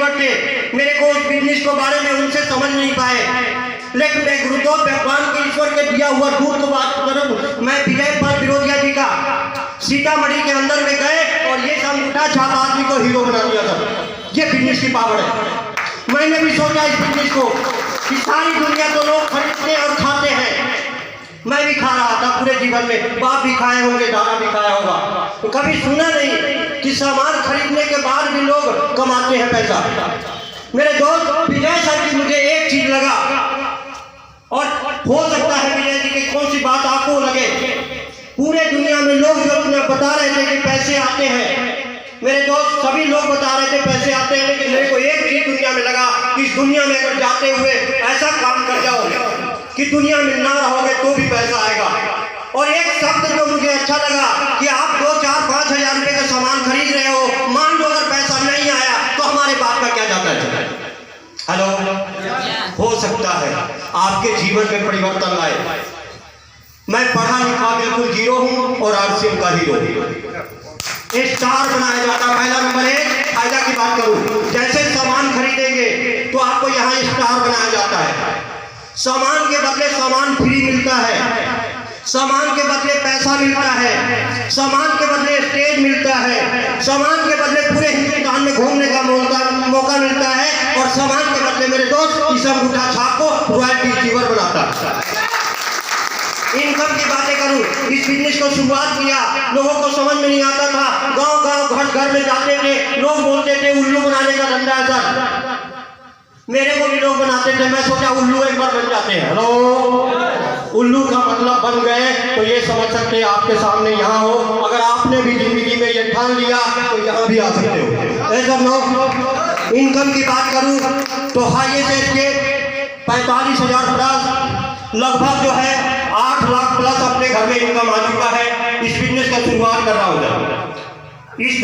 करते, मेरे को उस बिजनेस के बारे में उनसे समझ नहीं पाए। लेकिन मैं गुरुदेव भगवान के ईश्वर के दिया हुआ दूध को बात करूं, मैं विजय पाल विरोधिया जी का सीतामढ़ी के अंदर में गए और ये अंगूठा छाप आदमी को हीरो बना दिया था। ये बिजनेस की पावर है। मैंने भी सोचा इस बिजनेस को कि सारी दुनिया तो लोग खरीदते और खाते हैं, मैं भी खा रहा था पूरे जीवन में। बाप भी खाए होंगे, दादा भी खाया होगा, तो कभी सुना नहीं कि सामान खरीदने के बाद भी लोग कमाते हैं पैसा। मेरे दोस्त विजय सर की मुझे एक चीज लगा, और हो सकता है विजय जी की कौन सी बात आपको लगे। पूरे दुनिया में लोग जो बता रहे थे कि पैसे आते हैं, मेरे दोस्त सभी लोग बता रहे थे पैसे आते हैं, लेकिन मेरे को एक चीज दुनिया में लगा कि इस दुनिया में अगर जाते हुए ऐसा काम कर जाओ कि दुनिया में ना रहोगे तो भी पैसा आएगा। और एक शब्द जो मुझे अच्छा लगा कि आप 2, 4, 5 हजार रुपए का सामान खरीद रहे हो, मान लो अगर पैसा नहीं आया तो हमारे बाप का क्या जाता है। हेलो, हो सकता है आपके जीवन में परिवर्तन लाए। मैं पढ़ा लिखा बिल्कुल जीरो हूं और आरसीएम का हीरो। स्टार बनाया जाता। पहला नंबर 1 फायदा की बात करूं, जैसे सामान खरीदेंगे तो आपको यहाँ स्टार बनाया जाता है। सामान के बदले सामान फ्री मिलता है, सामान के बदले पैसा मिलता है, सामान के बदले स्टेज मिलता है, सामान के बदले पूरे हिंदुस्तान में घूमने का मौका मिलता है, और सामान के बदले मेरे दोस्त इस अंगूठा छाप को रॉयल्टी रिसीवर बनाता है। इनकम की बातें करूं, इस बिजनेस को शुरुआत किया, लोगों को समझ में नहीं आता था। गांव गांव घर घर में जाते थे, लोग बोलते थे उल्लू बनाने का धंधा है सर। मेरे को भी लोग बनाते थे, मैं सोचा उल्लू एक बार बन जाते हैं। हेलो, उल्लू का मतलब बन गए तो ये समझ सकते हैं आपके सामने यहाँ हो। अगर आपने भी जिंदगी में ये ठान लिया तो यहाँ भी आ सकते हो। ऐसा लोग इनकम की बात करूं तो हाईएस्ट एस्टेट 45,000 प्लस, लगभग जो है 8 लाख प्लस अपने घर में इनकम आ चुका है। इस बिजनेस का शुरुआत कर रहा हूँ इस